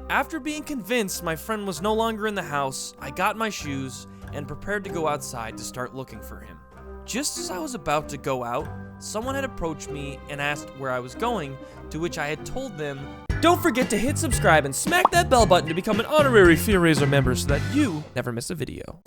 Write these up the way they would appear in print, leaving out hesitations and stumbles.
After being convinced my friend was no longer in the house, I got my shoes and prepared to go outside to start looking for him. Just as I was about to go out, someone had approached me and asked where I was going, to which I had told them, "Don't forget to hit subscribe and smack that bell button to become an honorary TheFearRaiser member so that you never miss a video."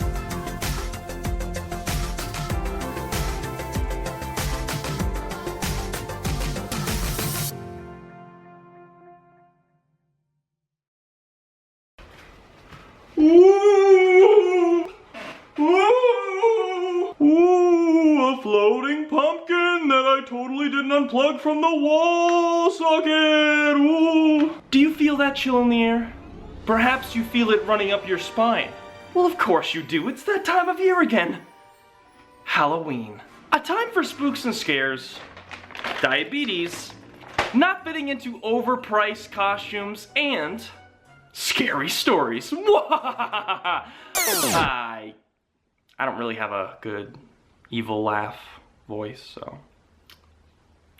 A floating pumpkin that I totally didn't unplug from the wall socket. Ooh. Do you feel that chill in the air? Perhaps you feel it running up your spine. Well, of course you do. It's that time of year again. Halloween. A time for spooks and scares, diabetes, not fitting into overpriced costumes, and scary stories. I don't really have a good evil laugh voice, so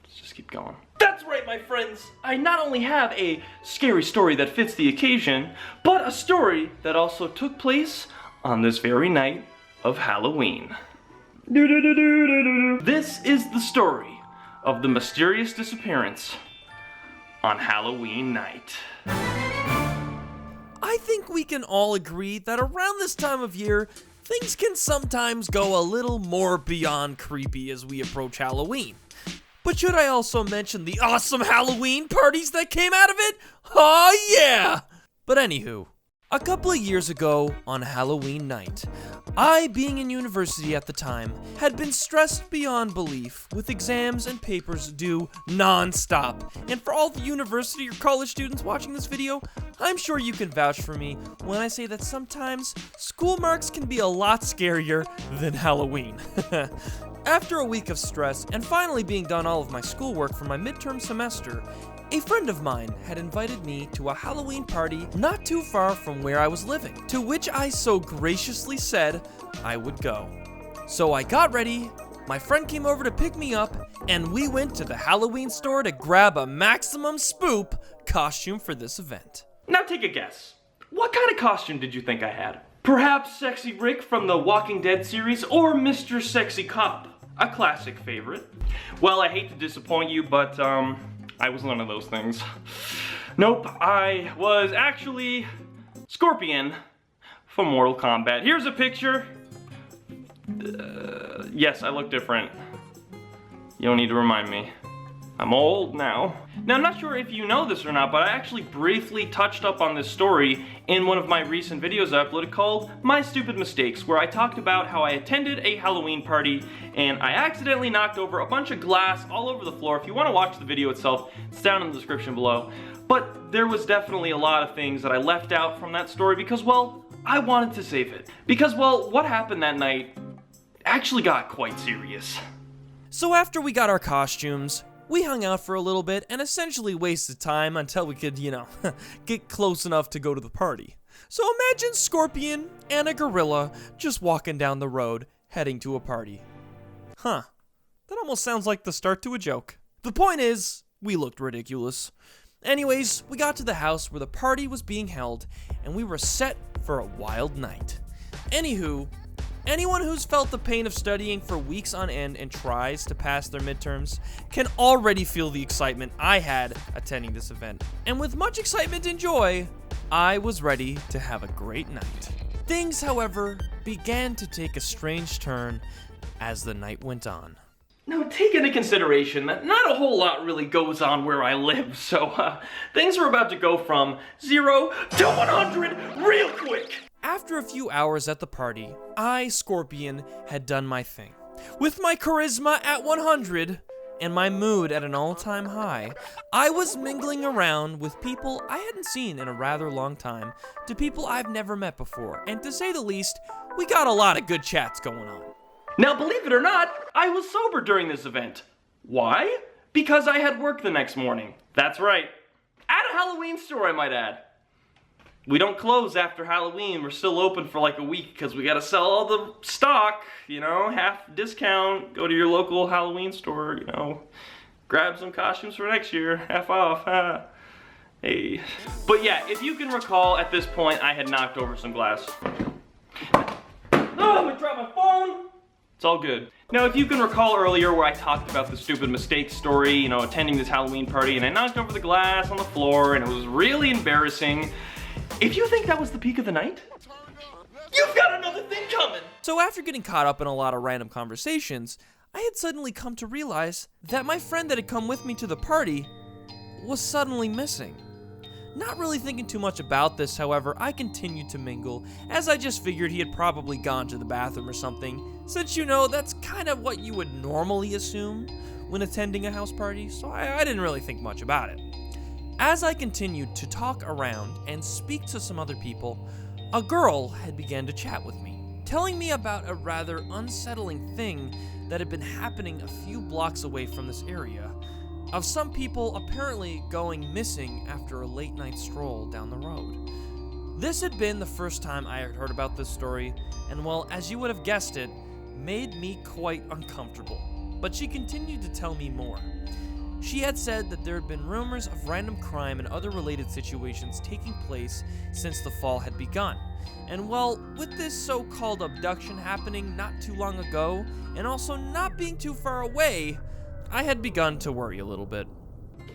let's just keep going. That's right, my friends! I not only have a scary story that fits the occasion, but a story that also took place on this very night of Halloween. This is the story of the mysterious disappearance on Halloween night. I think we can all agree that around this time of year, things can sometimes go a little more beyond creepy as we approach Halloween. But should I also mention the awesome Halloween parties that came out of it? Oh yeah! But anywho, a couple of years ago on Halloween night, I, being in university at the time, had been stressed beyond belief with exams and papers due non-stop. And for all the university or college students watching this video, I'm sure you can vouch for me when I say that sometimes school marks can be a lot scarier than Halloween. After a week of stress and finally being done all of my schoolwork for my midterm semester, a friend of mine had invited me to a Halloween party not too far from where I was living, to which I so graciously said I would go. So I got ready, my friend came over to pick me up, and we went to the Halloween store to grab a maximum spoop costume for this event. Now take a guess. What kind of costume did you think I had? Perhaps Sexy Rick from the Walking Dead series, or Mr. Sexy Cop, a classic favorite. Well, I hate to disappoint you, but I was none of those things. Nope, I was actually Scorpion from Mortal Kombat. Here's a picture. Yes, I look different. You don't need to remind me. I'm old now. Now, I'm not sure if you know this or not, but I actually briefly touched up on this story in one of my recent videos I uploaded called My Stupid Mistakes, where I talked about how I attended a Halloween party and I accidentally knocked over a bunch of glass all over the floor. If you want to watch the video itself, it's down in the description below. But there was definitely a lot of things that I left out from that story because, well, I wanted to save it. Because, well, what happened that night actually got quite serious. So after we got our costumes, we hung out for a little bit and essentially wasted time until we could, get close enough to go to the party. So imagine Scorpion and a gorilla just walking down the road, heading to a party. Huh, that almost sounds like the start to a joke. The point is, we looked ridiculous. Anyways, we got to the house where the party was being held, and we were set for a wild night. Anywho, anyone who's felt the pain of studying for weeks on end and tries to pass their midterms can already feel the excitement I had attending this event. And with much excitement and joy, I was ready to have a great night. Things, however, began to take a strange turn as the night went on. Now, take into consideration that not a whole lot really goes on where I live, so things are about to go from 0 to 100 real quick. After a few hours at the party, I, Scorpion, had done my thing. With my charisma at 100 and my mood at an all-time high, I was mingling around with people I hadn't seen in a rather long time to people I've never met before, and to say the least, we got a lot of good chats going on. Now, believe it or not, I was sober during this event. Why? Because I had work the next morning. That's right. At a Halloween store, I might add. We don't close after Halloween. We're still open for like a week because we gotta sell all the stock, half discount. Go to your local Halloween store, grab some costumes for next year, half off. Hey. But yeah, if you can recall, at this point, I had knocked over some glass. Oh, I'm gonna drop my phone! It's all good. Now, if you can recall earlier where I talked about the stupid mistake story, you know, attending this Halloween party, and I knocked over the glass on the floor, and it was really embarrassing. If you think that was the peak of the night, you've got another thing coming! So after getting caught up in a lot of random conversations, I had suddenly come to realize that my friend that had come with me to the party was suddenly missing. Not really thinking too much about this, however, I continued to mingle, as I just figured he had probably gone to the bathroom or something, since you know, that's kind of what you would normally assume when attending a house party, so I didn't really think much about it. As I continued to talk around and speak to some other people, a girl had begun to chat with me, telling me about a rather unsettling thing that had been happening a few blocks away from this area, of some people apparently going missing after a late night stroll down the road. This had been the first time I had heard about this story, and well, as you would have guessed it, made me quite uncomfortable. But she continued to tell me more. She had said that there had been rumors of random crime and other related situations taking place since the fall had begun. And well, with this so-called abduction happening not too long ago, and also not being too far away, I had begun to worry a little bit.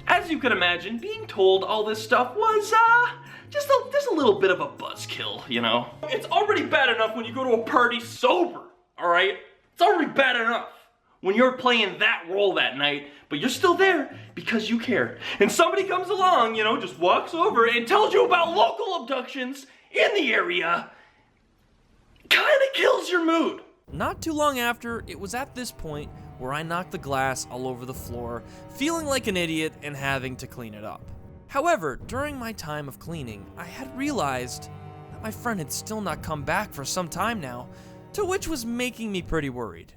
As you can imagine, being told all this stuff was, just a little bit of a buzzkill, you know? It's already bad enough when you go to a party sober, alright? It's already bad enough when you're playing that role that night, but you're still there because you care. And somebody comes along, you know, just walks over and tells you about local abductions in the area. Kinda kills your mood. Not too long after, it was at this point where I knocked the glass all over the floor, feeling like an idiot and having to clean it up. However, during my time of cleaning, I had realized that my friend had still not come back for some time now, to which was making me pretty worried.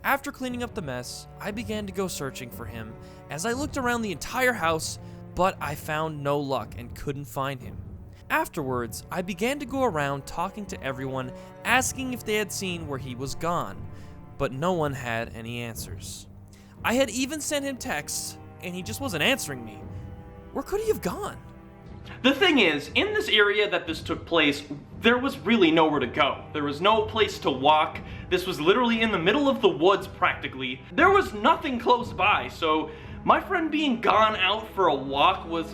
After cleaning up the mess, I began to go searching for him as I looked around the entire house, but I found no luck and couldn't find him. Afterwards, I began to go around talking to everyone, asking if they had seen where he was gone, but no one had any answers. I had even sent him texts, and he just wasn't answering me. Where could he have gone? The thing is, in this area that this took place, there was really nowhere to go. There was no place to walk. This was literally in the middle of the woods, practically. There was nothing close by, so my friend being gone out for a walk was,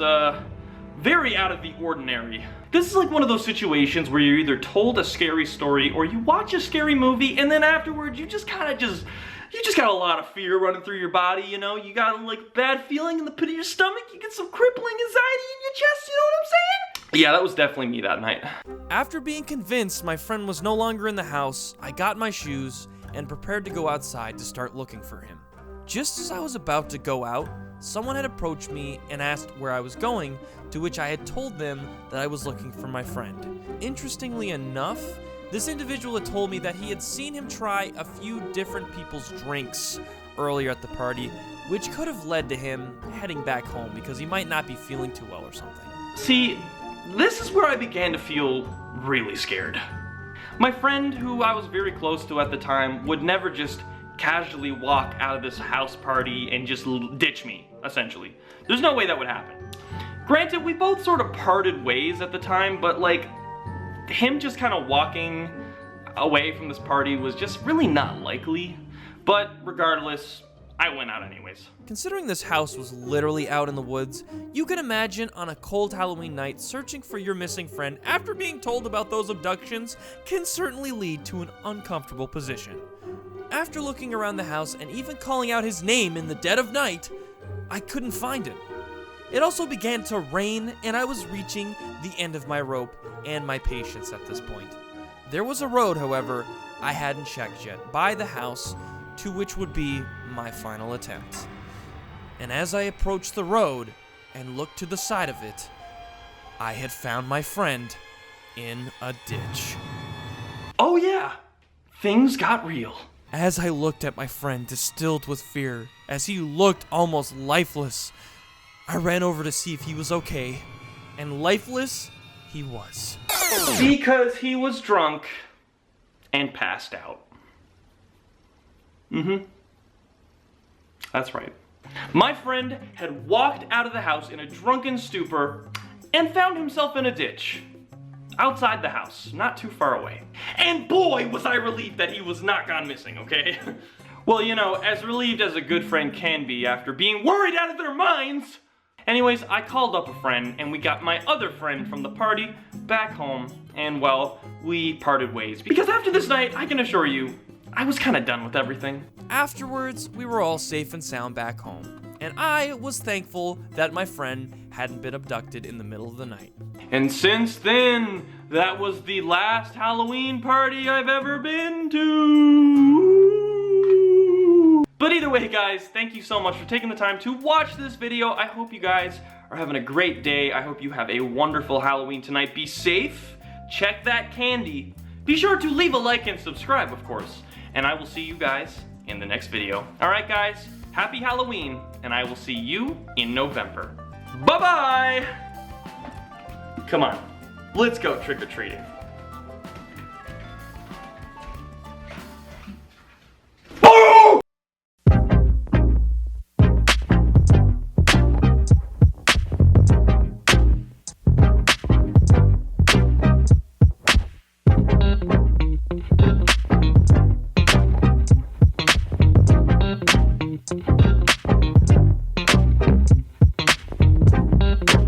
very out of the ordinary. This is like one of those situations where you're either told a scary story or you watch a scary movie and then afterwards you just got a lot of fear running through your body, you know? You got like bad feeling in the pit of your stomach, you get some crippling anxiety in your chest, you know what I'm saying? Yeah, that was definitely me that night. After being convinced my friend was no longer in the house, I got my shoes and prepared to go outside to start looking for him. Just as I was about to go out, someone had approached me and asked where I was going, to which I had told them that I was looking for my friend. Interestingly enough, this individual had told me that he had seen him try a few different people's drinks earlier at the party, which could have led to him heading back home because he might not be feeling too well or something. See, this is where I began to feel really scared. My friend, who I was very close to at the time, would never just casually walk out of this house party and just ditch me, essentially. There's no way that would happen. Granted, we both sort of parted ways at the time, but like, him just kind of walking away from this party was just really not likely. But regardless, I went out anyways. Considering this house was literally out in the woods, you can imagine on a cold Halloween night searching for your missing friend after being told about those abductions can certainly lead to an uncomfortable position. After looking around the house and even calling out his name in the dead of night, I couldn't find him. It also began to rain, and I was reaching the end of my rope and my patience at this point. There was a road, however, I hadn't checked yet, by the house, to which would be my final attempt. And as I approached the road and looked to the side of it, I had found my friend in a ditch. Oh yeah, things got real. As I looked at my friend, distilled with fear, as he looked almost lifeless, I ran over to see if he was okay, and lifeless he was. Because he was drunk and passed out. That's right. My friend had walked out of the house in a drunken stupor and found himself in a ditch. Outside the house, not too far away. And boy, was I relieved that he was not gone missing, okay? Well, you know, as relieved as a good friend can be after being worried out of their minds. Anyways, I called up a friend and we got my other friend from the party back home, and well, we parted ways. Because after this night, I can assure you, I was kind of done with everything. Afterwards, we were all safe and sound back home, and I was thankful that my friend hadn't been abducted in the middle of the night. And since then, that was the last Halloween party I've ever been to. But either way, guys, thank you so much for taking the time to watch this video. I hope you guys are having a great day. I hope you have a wonderful Halloween tonight. Be safe, check that candy. Be sure to leave a like and subscribe, of course. And I will see you guys in the next video. All right, guys, happy Halloween, and I will see you in November. Bye-bye! Come on, let's go trick-or-treating.